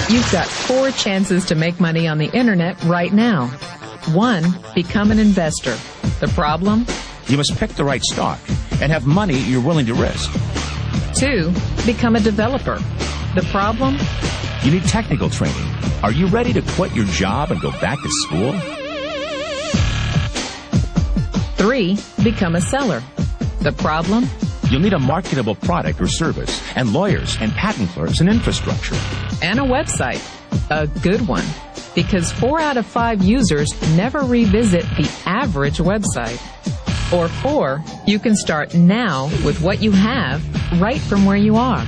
You've got 4 chances to make money on the internet right now. 1, become an investor. The problem? You must pick the right stock and have money you're willing to risk. 2, become a developer. The problem? You need technical training. Are you ready to quit your job and go back to school? 3, become a seller. The problem? You'll need a marketable product or service, and lawyers and patent clerks and infrastructure. And a website. A good one. Because 4 out of 5 users never revisit the average website. Or 4, you can start now with what you have right from where you are.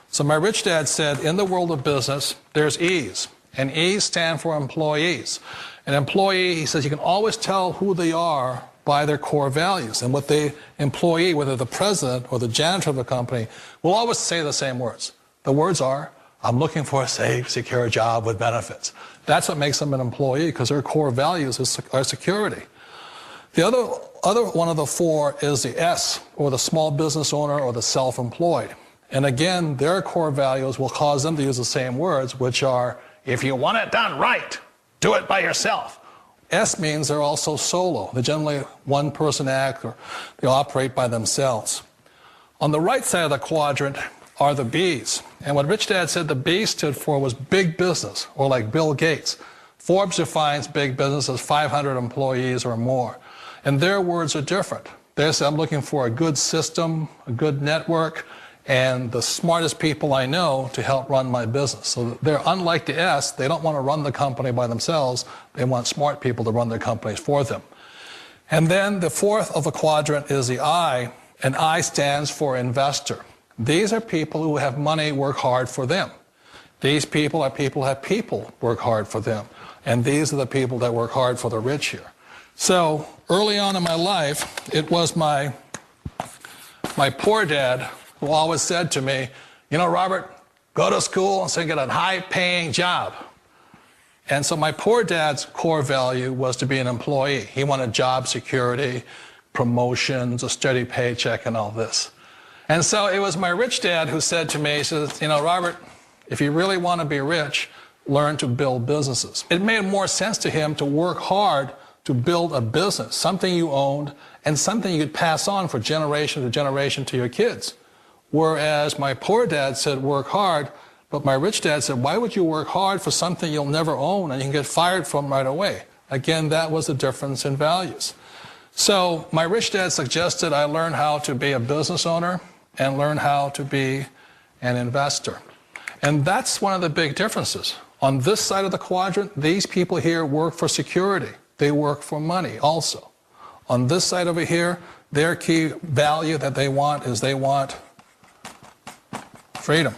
So my rich dad said, in the world of business, there's E's. And E's stand for employees. An employee, he says, you can always tell who they are by their core values. And what the employee, whether the president or the janitor of the company, will always say the same words. The words are, I'm looking for a safe, secure job with benefits. That's what makes them an employee, because their core values are security. The other one of the 4 is the S, or the small business owner or the self-employed. And again, their core values will cause them to use the same words, which are, if you want it done right, do it by yourself. S means they're also solo. They're generally one-person act, or they operate by themselves. On the right side of the quadrant are the B's. And what Rich Dad said the B stood for was big business, or like Bill Gates. Forbes defines big business as 500 employees or more. And their words are different. They say, I'm looking for a good system, a good network, and the smartest people I know to help run my business. So they're unlike the S. They don't want to run the company by themselves. They want smart people to run their companies for them. And then the 4th of the quadrant is the I, and I stands for investor. These are people who have money work hard for them. These people are people who have people work hard for them. And these are the people that work hard for the rich here. So early on in my life, it was my poor dad who always said to me, you know, Robert, go to school and so get a high-paying job. And so my poor dad's core value was to be an employee. He wanted job security, promotions, a steady paycheck, and all this. And so it was my rich dad who said to me, he says, you know, Robert, if you really want to be rich, learn to build businesses. It made more sense to him to work hard to build a business, something you owned, and something you could pass on for generation to generation to your kids. Whereas my poor dad said, work hard, but my rich dad said, why would you work hard for something you'll never own and you can get fired from right away? Again, that was the difference in values. So my rich dad suggested I learn how to be a business owner and learn how to be an investor. And that's one of the big differences. On this side of the quadrant, these people here work for security. They work for money also. On this side over here, their key value that they want is they want freedom.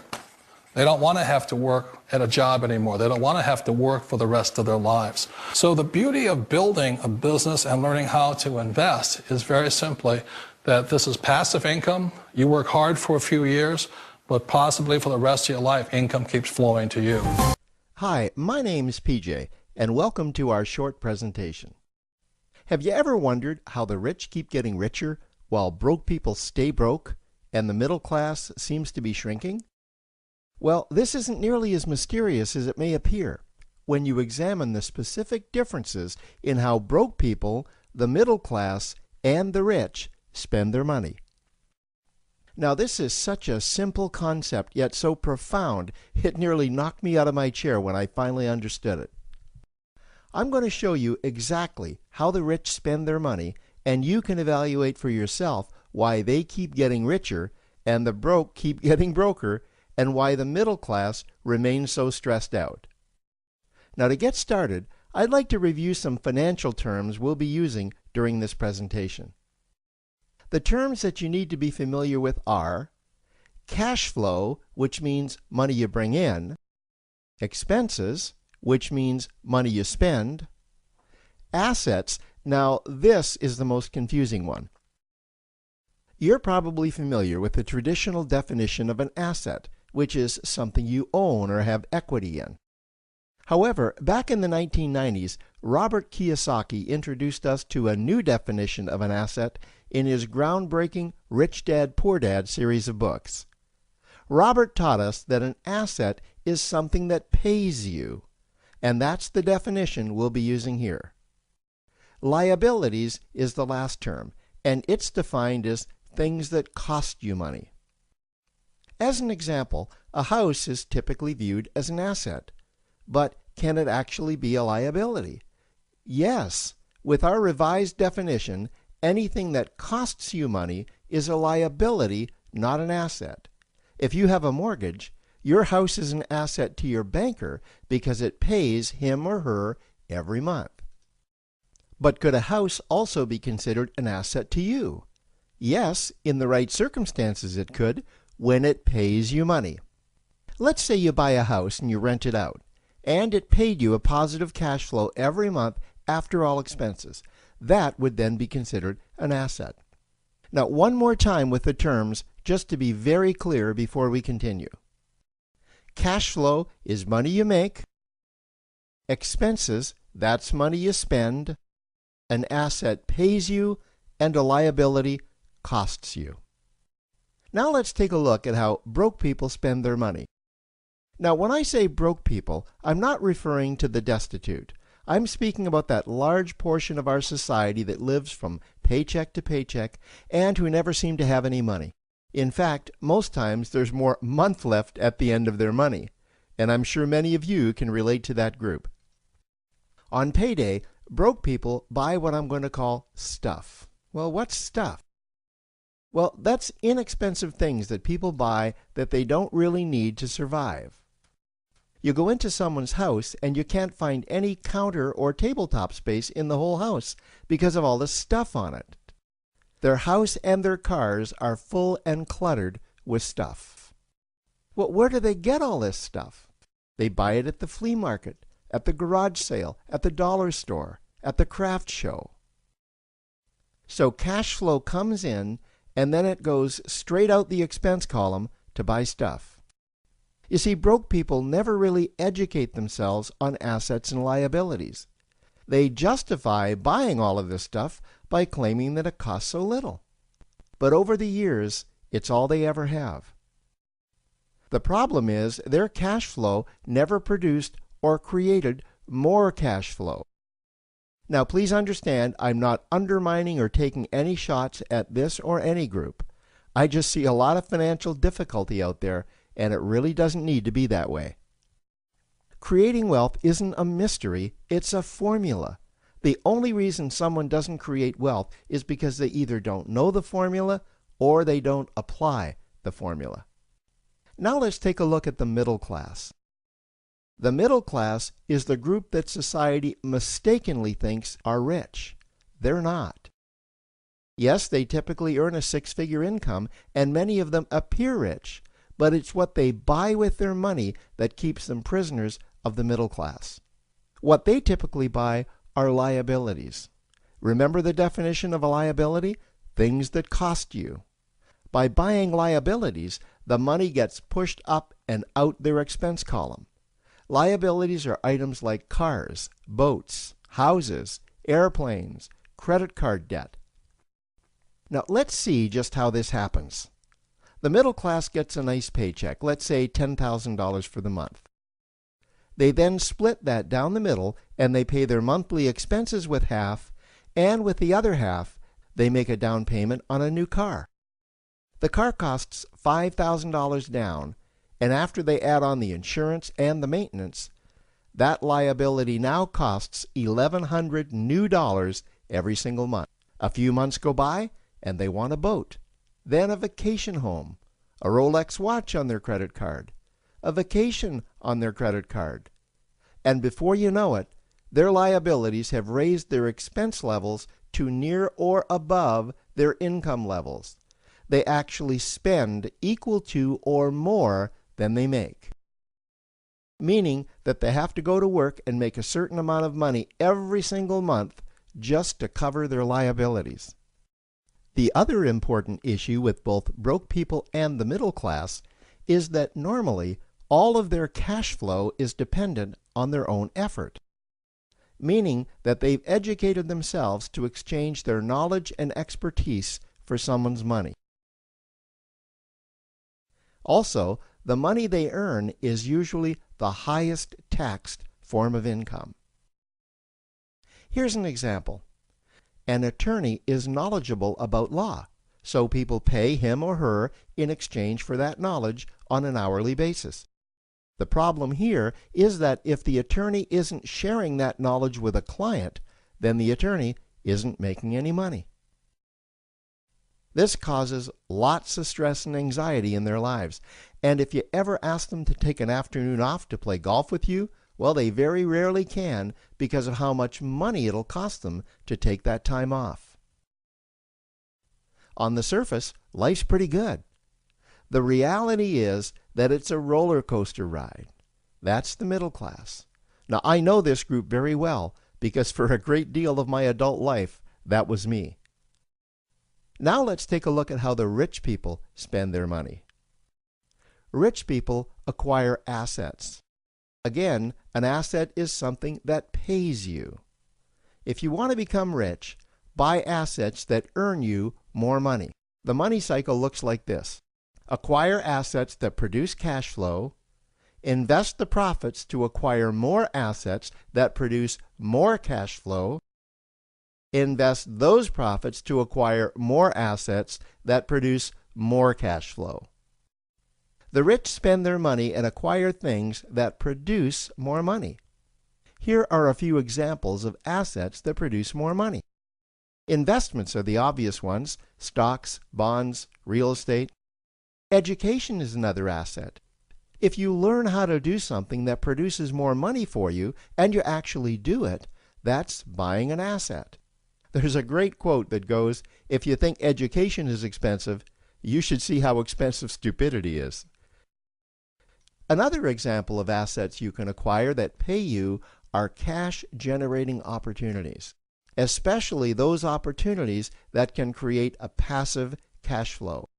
They don't want to have to work at a job anymore. They don't want to have to work for the rest of their lives. So the beauty of building a business and learning how to invest is very simply that this is passive income. You work hard for a few years, but possibly for the rest of your life, income keeps flowing to you. Hi, my name is PJ, and welcome to our short presentation. Have you ever wondered how the rich keep getting richer while broke people stay broke and the middle class seems to be shrinking? Well, this isn't nearly as mysterious as it may appear when you examine the specific differences in how broke people, the middle class, and the rich spend their money. Now, this is such a simple concept, yet so profound, it nearly knocked me out of my chair when I finally understood it. I'm going to show you exactly how the rich spend their money, and you can evaluate for yourself why they keep getting richer and the broke keep getting broker, and why the middle class remains so stressed out. Now, to get started, I'd like to review some financial terms we'll be using during this presentation. The terms that you need to be familiar with are cash flow, which means money you bring in, expenses, which means money you spend, assets. Now, this is the most confusing one. You're probably familiar with the traditional definition of an asset, which is something you own or have equity in. However, back in the 1990s, Robert Kiyosaki introduced us to a new definition of an asset in his groundbreaking Rich Dad, Poor Dad series of books. Robert taught us that an asset is something that pays you, and that's the definition we'll be using here. Liabilities is the last term, and it's defined as things that cost you money. As an example, a house is typically viewed as an asset, but can it actually be a liability? Yes, with our revised definition, anything that costs you money is a liability, not an asset. If you have a mortgage, your house is an asset to your banker because it pays him or her every month. But could a house also be considered an asset to you? Yes, in the right circumstances it could, when it pays you money. Let's say you buy a house and you rent it out, and it paid you a positive cash flow every month after all expenses. That would then be considered an asset. Now, one more time with the terms, just to be very clear before we continue. Cash flow is money you make. Expenses, that's money you spend. An asset pays you, and a liability costs you. Now let's take a look at how broke people spend their money. Now, when I say broke people, I'm not referring to the destitute. I'm speaking about that large portion of our society that lives from paycheck to paycheck and who never seem to have any money. In fact, most times there's more month left at the end of their money, and I'm sure many of you can relate to that group. On payday, broke people buy what I'm going to call stuff. Well, what's stuff? Well, that's inexpensive things that people buy that they don't really need to survive. You go into someone's house and you can't find any counter or tabletop space in the whole house because of all the stuff on it. Their house and their cars are full and cluttered with stuff. Well, where do they get all this stuff? They buy it at the flea market, at the garage sale, at the dollar store, at the craft show. So cash flow comes in and then it goes straight out the expense column to buy stuff. You see, broke people never really educate themselves on assets and liabilities. They justify buying all of this stuff by claiming that it costs so little. But over the years, it's all they ever have. The problem is their cash flow never produced or created more cash flow. Now, please understand, I'm not undermining or taking any shots at this or any group. I just see a lot of financial difficulty out there, and it really doesn't need to be that way. Creating wealth isn't a mystery, it's a formula. The only reason someone doesn't create wealth is because they either don't know the formula or they don't apply the formula. Now let's take a look at the middle class. The middle class is the group that society mistakenly thinks are rich. They're not. Yes, they typically earn a six-figure income, and many of them appear rich, but it's what they buy with their money that keeps them prisoners of the middle class. What they typically buy are liabilities. Remember the definition of a liability? Things that cost you. By buying liabilities, the money gets pushed up and out their expense column. Liabilities are items like cars, boats, houses, airplanes, credit card debt. Now let's see just how this happens. The middle class gets a nice paycheck, let's say $10,000 for the month. They then split that down the middle and they pay their monthly expenses with half, and with the other half, they make a down payment on a new car. The car costs $5,000 down, and after they add on the insurance and the maintenance, that liability now costs $1,100 new dollars every single month. A few months go by, and they want a boat, then a vacation home, a Rolex watch on their credit card, a vacation on their credit card. And before you know it, their liabilities have raised their expense levels to near or above their income levels. They actually spend equal to or more than they make. Meaning that they have to go to work and make a certain amount of money every single month just to cover their liabilities. The other important issue with both broke people and the middle class is that normally all of their cash flow is dependent on their own effort, meaning that they've educated themselves to exchange their knowledge and expertise for someone's money. Also, the money they earn is usually the highest taxed form of income. Here's an example. An attorney is knowledgeable about law, so people pay him or her in exchange for that knowledge on an hourly basis. The problem here is that if the attorney isn't sharing that knowledge with a client, then the attorney isn't making any money. This causes lots of stress and anxiety in their lives, and if you ever ask them to take an afternoon off to play golf with you, well, they very rarely can because of how much money it'll cost them to take that time off. On the surface, life's pretty good. The reality is that it's a roller coaster ride. That's the middle class. Now, I know this group very well because for a great deal of my adult life, that was me. Now let's take a look at how the rich people spend their money. Rich people acquire assets. Again, an asset is something that pays you. If you want to become rich, buy assets that earn you more money. The money cycle looks like this. Acquire assets that produce cash flow, invest the profits to acquire more assets that produce more cash flow, invest those profits to acquire more assets that produce more cash flow. The rich spend their money and acquire things that produce more money. Here are a few examples of assets that produce more money. Investments are the obvious ones: stocks, bonds, real estate. Education is another asset. If you learn how to do something that produces more money for you and you actually do it, that's buying an asset. There's a great quote that goes, "If you think education is expensive, you should see how expensive stupidity is." Another example of assets you can acquire that pay you are cash-generating opportunities, especially those opportunities that can create a passive cash flow.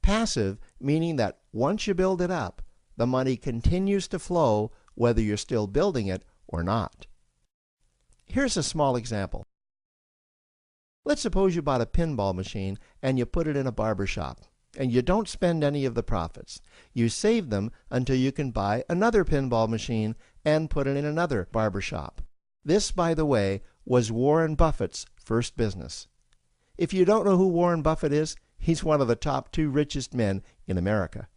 Passive meaning that once you build it up, the money continues to flow whether you're still building it or not. Here's a small example. Let's suppose you bought a pinball machine and you put it in a barber shop, and you don't spend any of the profits. You save them until you can buy another pinball machine and put it in another barber shop. This, by the way, was Warren Buffett's first business. If you don't know who Warren Buffett is, he's one of the top 2 richest men in America.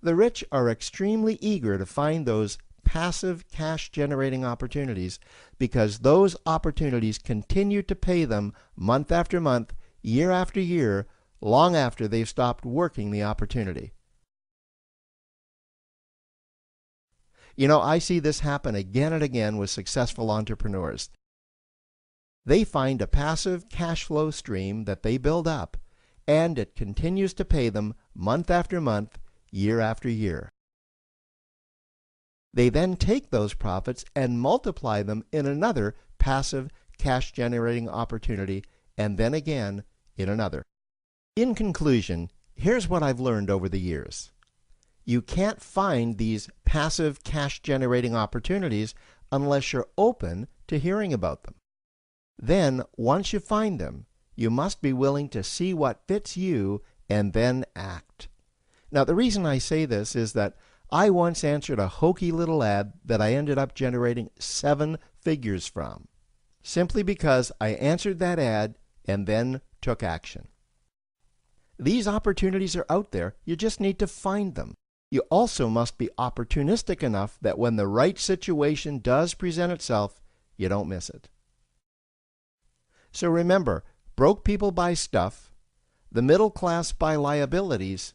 The rich are extremely eager to find those passive cash-generating opportunities because those opportunities continue to pay them month after month, year after year, long after they've stopped working the opportunity. You know, I see this happen again and again with successful entrepreneurs. They find a passive cash flow stream that they build up, and it continues to pay them month after month, year after year. They then take those profits and multiply them in another passive cash-generating opportunity, and then again in another. In conclusion, here's what I've learned over the years. You can't find these passive cash-generating opportunities unless you're open to hearing about them. Then, once you find them, you must be willing to see what fits you and then act. Now, the reason I say this is that I once answered a hokey little ad that I ended up generating 7 figures from, simply because I answered that ad and then took action. These opportunities are out there, you just need to find them. You also must be opportunistic enough that when the right situation does present itself, you don't miss it. So remember, broke people buy stuff, the middle class buy liabilities,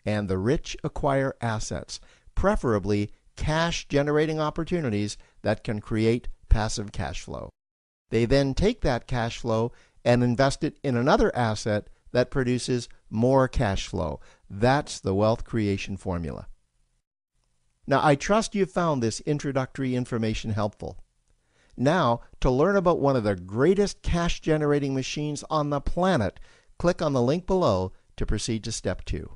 and the rich acquire assets, preferably cash-generating opportunities that can create passive cash flow. They then take that cash flow and invest it in another asset that produces more cash flow. That's the wealth creation formula. Now, I trust you found this introductory information helpful. Now, to learn about one of the greatest cash-generating machines on the planet, click on the link below to proceed to step 2.